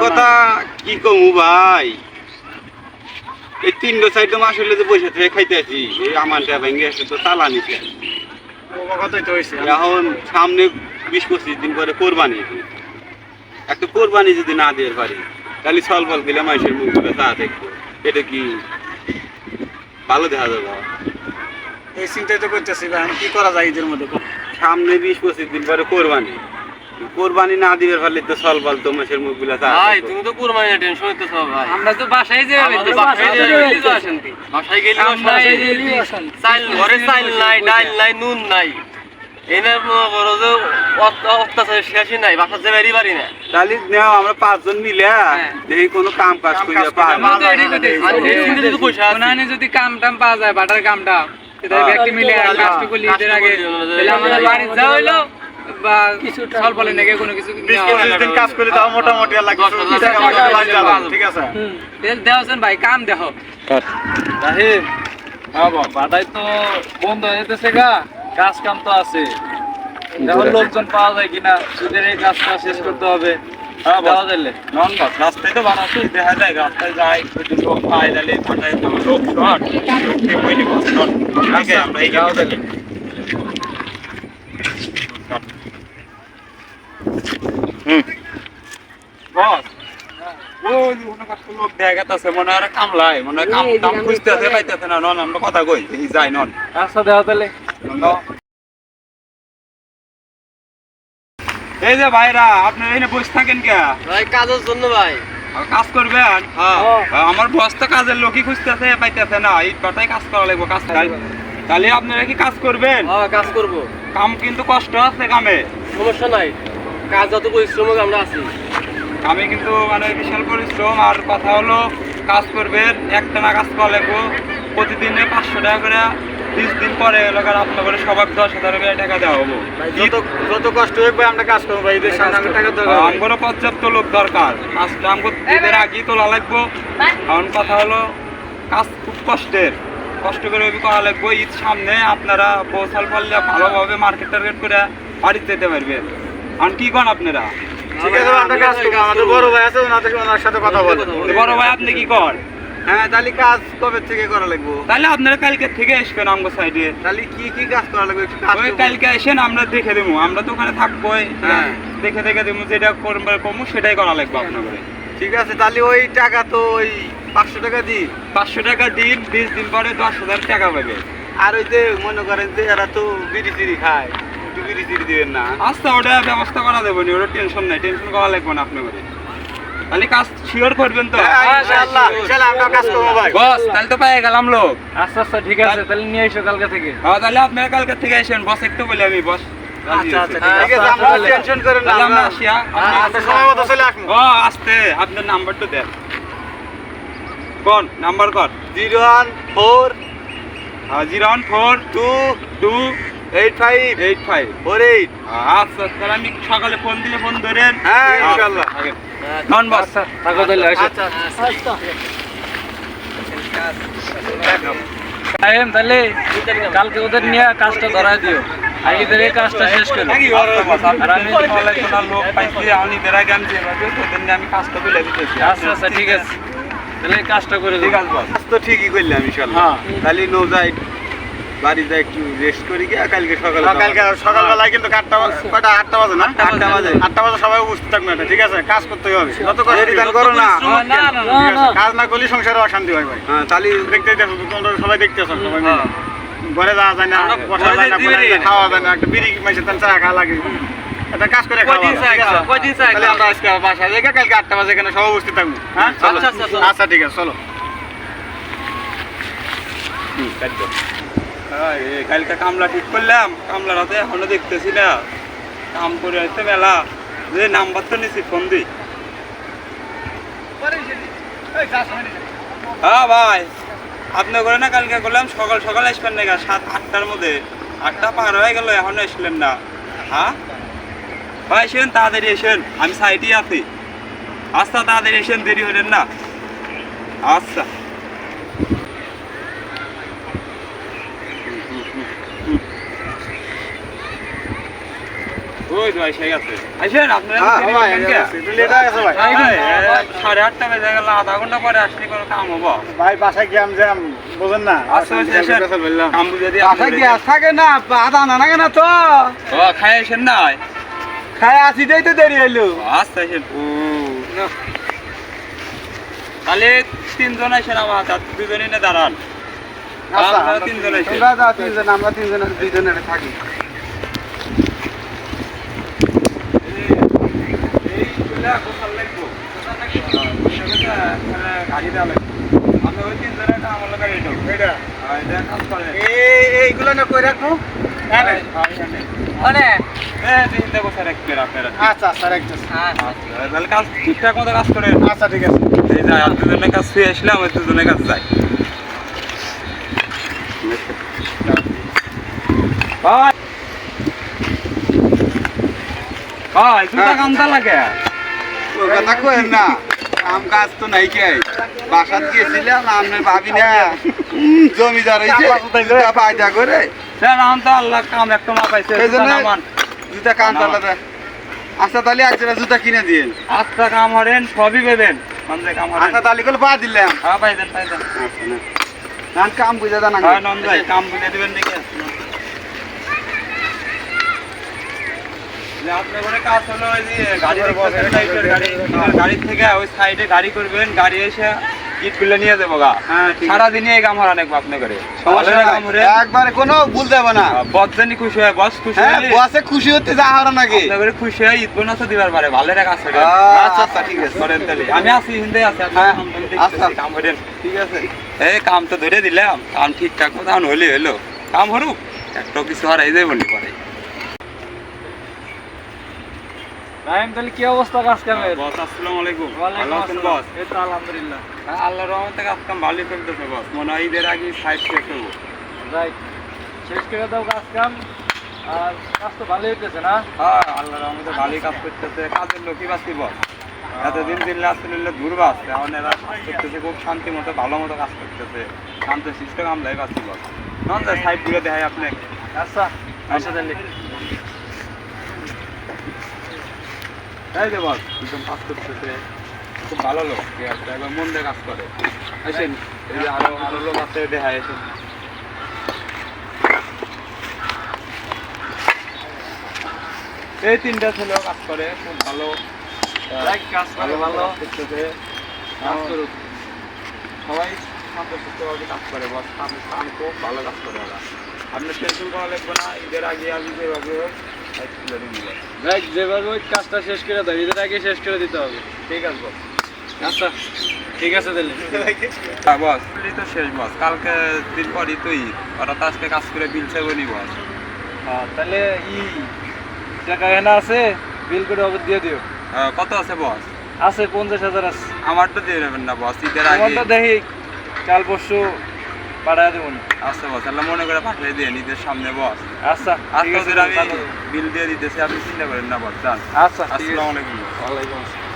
কথা কি কমু ভাই, এই 3-4 মাস হইলে যে বসে থেকে খাইতে আছি, এই আমারটা ভেঙে আসে তো তালা নিতে। এখন সামনে 20-25 দিন পরে কোরবানি, একটা কোরবানি যদি না দিয়ে পারি তাহলে সলবল গেলে মানুষের মুখগুলো তা দেখবো, এটা কি ভালো দেখা যাবে? এই চিন্তাই তো করতেছি কি করা যায় এদের মধ্যে। সামনে 20-25 দিন পরে কোরবানি, কোরবানি না দিবে ফেললে তো সলবল তো মানুষের মুখগুলো তা। ভাই তুমি তো কোরবানি টেনশন হইতেছ ভাই, আমরা তো বাসায় যে বাসায় গেলি চাইল ঘরে চাইল নাই, ডাল নাই, নুন নাই, এনার বড় যে অত্যাচার শেষই নাই, বাসার যে বাড়ি বাড়ি না। তাহলে নেও আমরা 5 জন মিলে দেখি কোনো কাম কাজ করিয়া পাই। যদি কাম টাম পাওয়া যায়, বাটার কামটা ব্যক্তি মিলে কাজটা করলে ঈদের আগে তাহলে আমাদের বাড়ি যা হইলো বা কিছু ফল ফলে নাকি কোনো কিছু দিন কাজ করে তাও মোটামুটি লাগে। ঠিক আছে দেওছেন ভাই, কাম দেখো রাহিম। হ্যাঁ বাটাই তো বন্ধ হয়ে যেতেছে গা, কাজ কাম তো আছে, এখন লোকজন পাওয়া যায় কিনা, সুদের এই কাজটা শেষ করতে হবে। হ্যাঁ পাওয়া যাইলে নন বাস রাস্তায় তো বানাচ্ছি, দেখা যায় রাস্তায় যায় একটু লোক পাই তাহলে মাথায় তো লোক শর্ট ঠিক হইনি বস শর্ট আগে আমরা এই যাওয়া যাবে। বস ওই মনে করতে লোক দেখা গেছে, মনে হয় কামলায়, মনে হয় কাম দাম খুঁজতেছে পাইতেছে না। নন আমরা কথা কই যাই নন রাস্তা দেওয়া তাহলে। এই যে ভাইরা আপনারা এখানে বসে থাকেন কে? ভাই কাজের জন্য ভাই। কাজ করবেন? হ্যাঁ আমার বস তো কাজের লোকই খুঁজতেছে পাইতেছে না, এই কটাই কাজ করা লাগবে। কাজ তাহলে আপনারা কি কাজ করবেন? হ্যাঁ কাজ করব। কাম কিন্তু কষ্ট আছে কামে, সমস্যা নাই, কাজ যত পরিশ্রম আমরা আছি। কামে কিন্তু মানে বিশাল পরিশ্রম। আর কথা হলো কাজ করবেন, একটানা কাজ করা লাগবে, প্রতিদিনে 500 টাকা করে, 20 দিন পরে এলাকার আপনার করে সবার 10,000 করে টাকা দেওয়া হবো। যত কষ্ট হোক ভাই আমরা কাজ করবো ভাই, ঈদের সামনে আমাদের টাকা দরকার। আমগরও পর্যাপ্ত লোক দরকার, কাজটা আমগো ঈদের আগেই তোলা লাগবো। কারণ কথা হলো কাজ খুব কষ্টের, কষ্ট করে করা লাগবে। ঈদ সামনে আপনারা পৌঁছাল পারলে ভালোভাবে মার্কেট টার্গেট করে বাড়িতে যেতে পারবেন। আর কি করেন আপনারা? ঠিক আছে আমরা কাজ করবো, আমাদের বড় ভাই আছে, ওনার সাথে কথা বলবো। বড় ভাই আপনি কি কর? হ্যাঁ তাহলে কাজ কবে থেকে করা লাগবে? তাহলে আপনারা কালকে থেকে আসবেন আমগো সাইডে। তাহলে কি কি কাজ করা লাগবে একটু কাজ ওই কালকে আসেন, আমরা দেখে দেবো, আমরা তো ওখানে থাকবো। হ্যাঁ দেখে দেবো যেটা কমু সেটাই করা লাগবে আপনাদের। ঠিক আছে তাহলে ওই টাকা তো ওই 500 টাকা দিই। 500 টাকা দিন, 20 দিন পরে 10,000 টাকা পাবে। আর ওই যে মনে করেন যে এরা তো বিড়ি চিড়ি খায়, একটু বিড়ি চিড়ি দিবেন না? আচ্ছা ওটা ব্যবস্থা করা দেবো নি, ওটা টেনশন নাই, টেনশন করা লাগবে না আপনার করে। তাহলে কাজ শিওর করবেন তো? ইনশাআল্লাহ ইনশাআল্লাহ আমরা কাজ করবো ভাই। বস তাহলে তো পেয়ে গেলাম লোক। আচ্ছা আচ্ছা ঠিক আছে, তাহলে নিয়ে এসো কালকে থেকে। হ্যাঁ তাহলে আপনারা কালকে থেকে আসেন, বস একটু বলে আমি বস। আচ্ছা আচ্ছা ঠিক আছে, আমরা টেনশন করেন না, আমরা আসি। আমরা সময় মতো চলে আসবো। ও আসতে আপনার নাম্বারটা দেন, কোন নাম্বার কর? 014 014228548। আচ্ছা তাহলে আমি সকালে ফোন দিলে ফোন ধরেন। হ্যাঁ ইনশাআল্লাহ। নন বস থাকো তাহলে। আচ্ছা রাহিম তাহলে কালকে ওদের নিয়ে কাজটা ধরাই দিও, আর ঈদের এই কাজটা শেষ করো। আর আমি লোক পাইছি, আমি ঈদের আগে আমি যেভাবে ওদের নিয়ে আমি কাজটা তুলে দিতেছি। আচ্ছা আচ্ছা ঠিক আছে, তাহলে এই কাজটা করে ঠিক দিও। আছে বস, কাজ তো ঠিকই করলাম ইনশাআল্লাহ। হ্যাঁ তাহলে নো যাই বাড়ি যাই একটু রেস্ট করি গিয়ে কালকে সকালে। কালকে সকালবেলায় কিন্তু 8টা বাজে না? 8টা বাজে সবাই উপস্থিত থাকবে না, ঠিক আছে? কাজ করতে হবে, যত কষ্ট করো না। কাজ না করলে সংসারে অশান্তি হয় ভাই। হ্যাঁ তাহলে দেখতে তোমরা সবাই দেখতেছো, সবাই মিলে ঘরে যাওয়া যায় না, বসা যায় না, খাওয়া যায় না, একটা বিড়ি মাইসে চা খাওয়া লাগে, একটা কাজ করে খাওয়া। তাহলে আমরা আজকে বাসায় যাই, কালকে 8টা বাজে এখানে সবাই উপস্থিত থাকবো। হ্যাঁ আচ্ছা ঠিক আছে চলো। কালকে কামলা ঠিক করলাম, কামলার হাতে এখনো দেখতেছি না, কাম করে হচ্ছে মেলা। যে নাম্বার তো নিছি, ফোন দিই। হ্যাঁ ভাই আপনি করে না কালকে করলাম সকাল সকাল আসবেন না, 7-8টার মধ্যে। 8টা পার হয়ে গেল এখনো আসলেন না। হ্যাঁ ভাই এসেন, তাড়াতাড়ি এসেন, আমি সাইডেই আছি। আচ্ছা তাড়াতাড়ি এসেন, দেরি হলেন না। আচ্ছা ওই তো এসে গেছে আসেন আপনারা হ্যাঁ দেরি ভাই করবেন কে? একটু লেট হয়ে গেছে ভাই ভাই, 8:30 বেজে গেল, আধা ঘন্টা পরে আসলে কোনো কাম হবো? ভাই বাসায় জ্যাম জ্যাম বুঝেন না আচ্ছা, আচ্ছা, বললাম। কাম বুঝে দিয়ে বাসায় আপনারা গ্যাস থাকে না আদা না না তো ও, খাই আসেন না? খাই আসিটাই তো দেরি হইলো আচ্ছা, আসেন। তাহলে 3 জন আসেন আমার হাতে, আর 2 জনই না দাঁড়ান। আচ্ছা আপনারা 3 জন আসেন। তোমরা যাও 3 জন আমরা 3 জন 2 জন এটা থাকি এইগুলা কোথায় লাগবো? গাড়ি দেওয়া লাগবে। আপনি ওই 3 জনের একটা আমার লোকের এইটা। এটা এটা কাজ করেন। এইগুলো না কই রাখবো হ্যাঁ রে। মানে চিন্তা করছেন একবার আপনারা। আচ্ছা স্যার একটু আচ্ছা, তাহলে কাজ ঠিকঠাক মতো কাজ করেন। আচ্ছা ঠিক আছে এই যে আর 2 জনের কাজ শুয়ে আসলাম, ওই 2 জনের কাজ যাই। ভাই ভাই, দুটা কামটা লাগে। ওই কথা কইেন না কাম কাজ তো নাই কে বাসাত গেছিলাম আপনি ভাবি না জমিদার হইছে জুতা পায়দা করে স্যার, আম তো আল্লাহ কাম একটা না পাইছে। এই জন্য নামান। জুতা কাম চালাতে আচ্ছা তাহলে এক জোড়া জুতা কিনে দিন আচ্ছা, কাম হরেন সবই পেবেন। মানে কাম হরেন। আচ্ছা তাহলে করে পা দিলাম হ্যাঁ, পাইছেন পাইছেন। আচ্ছা না নান কাম বুঝা দেন হ্যাঁ, নন ভাই, কাম বুঝে দিবেন নাকি? যে আপনার ঘরে কাজ হলো ওই যে গাড়ি দেখতেছেন, লাইটের গাড়ি, গাড়ি থেকে ওই সাইডে গাড়ি করবেন, গাড়ি এসে ইটগুলো নিয়ে যাবো গা। হ্যাঁ ঠিক আছে সারাদিনই এই কাম হরা নাকবো আপনার ঘরে। সমস্যা ভালো নাই কাম হরে। একবারে কোনো ভুল যাবে না বস জানি খুশি হয়, বস খুশি হ্যাঁ হলে বসে খুশি হতে যা হারা নাকি আপনার ঘরে খুশি হয়, ঈদ বোনাসও দিবার পারে। ভালো রে কাজ করেন। আচ্ছা আচ্ছা ঠিক আছে করেন তাহলে। আমি আছি, হিন্দে আছি, আপনি হ্যাঁ, কাম টাম আচ্ছা। দেখতেছি, কাম করেন। ঠিক আছে এই কাম তো ধরে দিলাম, কাম ঠিকঠাক মতো এখন হলি হলো। কাম হরুক, একটা কিছু হারাই যাই বলি পরে। টাইম তাহলে কি অবস্থা কাজ কামের? বস, আসসালামু আলাইকুম। ওয়ালাইকুম ভালো আছেন আসসালাম। বস? এই তো আলহামদুলিল্লাহ। হ্যাঁ, আল্লাহর রহমতে কাজ কাম ভালোই চলতেছে বস। মনে হয় ঈদের আগে সাইড শেষ হবো। রাইট, শেষ করে দাও কাজ কাম। আর কাজ তো ভালোই হইতেছে না? হ্যাঁ, আল্লাহর রহমতে ভালোই কাজ করতেছে। কাজের লোকই পাচ্ছি বস। এতদিন দিল্লি আসলে দূর আসছে, এখন এরা কাজ করতেছে খুব শান্তি মতো, ভালো মতো কাজ করতেছে। শান্ত শিষ্ট কামলাই পাচ্ছি বস। নন যা সাইড ঘুরে দেখাই আপনি। আচ্ছা আচ্ছা তাহলে তাই যে বস, একদম কাজ করতেছে, খুব ভালো লোক, ঠিক আছে, একবার মন দিয়ে কাজ করে। আসেন, এই যে আরো লোক আছে, দেখায় আসেন। এই 3টা ছেলেও কাজ করে, খুব ভালো। রাইট, কাজ করে ভালো। করতেছে, কাজ করুক। সবাই শান্ত সুস্থভাবে কাজ করে বস। আমি খুব ভালো কাজ করে ওরা। আপনার টেনশন করা লাগবে না, ঈদের আগে আমি যেভাবে হোক সাইড তুলে নিয়ে যাবো। রাইট, যেভাবে ওই কাজটা শেষ করে দাও, ঈদের আগে শেষ করে দিতে হবে। ঠিক আছে বস। আচ্ছা ঠিক আছে তাহলে। হ্যাঁ বস, এই তো শেষ বস। কালকে দিন পরই তো ঈদ, ওরা তো আজকে কাজ করে বিল চাইবনি বস। তাহলে টাকা এনে আছে, বিল করে হবে দিয়ে দিও। কত আছে বস? আছে 50,000 আছে। আমারটা দিয়ে দেবেন না বস, ঈদের আগে। তোমারটা দেখি কাল পরশু পাঠায় দেবো না। আচ্ছা বস, তাহলে মনে করে পাঠিয়ে দিয়ে ঈদের সামনে বস। আচ্ছা ঠিক আজকে আছে আমি তাহলে। বিল দিয়ে দিতেছি, আপনি চিন্তা করেন না বস। যান। আচ্ছা ঠিক আছে। আসসালামু আলাইকুম বস। ওয়ালাইকুম আসসালাম।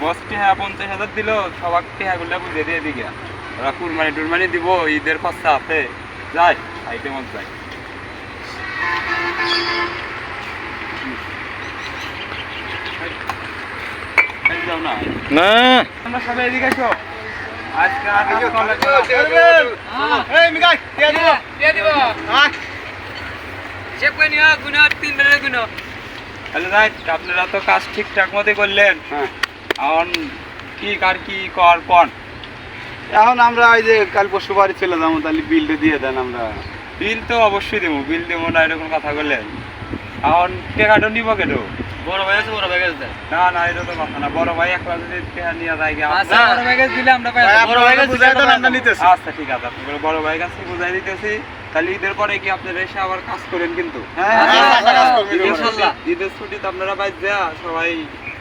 বস টিহা 50,000 দিল, সবাক টিহাগুলো বুঝে দিয়ে দিকে। ওরা কুরবানি টুরবানি দিব, ঈদের খরচা আছে। যাই, আইতে মন যাই। যাও না, না আমরা সবাই এদিকে আসো। আজকে আর কাজ করা লাগবে না। এই মিগাই কে দিব দিয়ে দিব। হ্যাঁ হিসেব করে নিও, গুনো 3 বেলা গুনো। তাহলে রাইট, আপনারা তো কাজ ঠিকঠাক মতো করলেন। হ্যাঁ এখন কি কার কি কর কোন এখন আমরা ওই যে কাল পরশু বাড়ি চলে যাবো তাহলে বিলটা দিয়ে দেন আমরা বিল তো অবশ্যই দেবো, বিল দেবো না এরকম কথা বললেন। এখন টেকাটো নিব কেটো? বড় ভাই আছে, বড় ভাই আছে। না না, এটা তো কথা না। বড় ভাই একবার যদি টেকা নিয়ে যায় গিয়ে আচ্ছা, বড় ব্যাগেজ দিলে আমরা পাই ভাই, যাবো। বড় ভাই বুঝাই দেন আমরা নিতেছি আচ্ছা ঠিক আছে, আপনার বড় ভাই কাছে বুঝাই দিতেছি। তাহলে ঈদের পরে কি আপনারা এসে আবার কাজ করেন কিন্তু? হ্যাঁ আচ্ছা, কাজ করবেন, ঈদের ইনশাআল্লাহ। ছুটি- ঈদের ছুটিতে আপনারা বাইর যা সবাই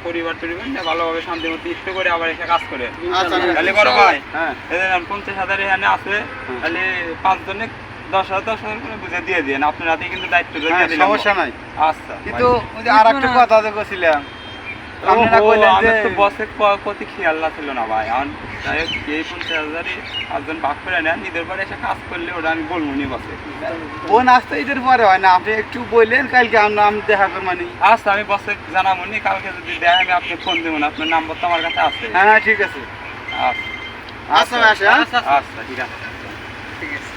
পরিবার টরিবার নিয়ে ভালোভাবে শান্তি মতো একটু করে আবার এসে কাজ করেন। আচ্ছা তাহলে বড় ভাই, হ্যাঁ এদের 50,000 এখানে আছে, তাহলে 5 জনে 10,000 করে বুঝে দিয়ে দিন। আপনার হাতে কিন্তু দায়িত্ব দিয়ে হ্যাঁ দিলাম। সমস্যা নাই আচ্ছা কিন্তু ওই যে আর একটা কথা যে বলছিলাম আপনারা ওহো, কইলেন আমি যে তো বসে কতি খেয়াল ছিল না ভাই এখন যাই হোক, এই 50,000-ই পাঁচজন ভাগ করে নেন, ঈদের পরে এসে কাজ করলে ওটা আমি বলবো নি বসে। বোন আসতে ঈদের পরে হয় না, আপনি একটু বললেন কালকে আমরা আমি দেখা করবো মানে। আচ্ছা আমি বসে জানাবো নি, কালকে যদি দেয় আমি আপনি ফোন দেবো না, আপনার নাম্বার তো আমার কাছে আছে। হ্যাঁ ঠিক আছে। আচ্ছা আচ্ছা ভাই আসি, হ্যাঁ? আচ্ছা ঠিক আছে। ঠিক আছে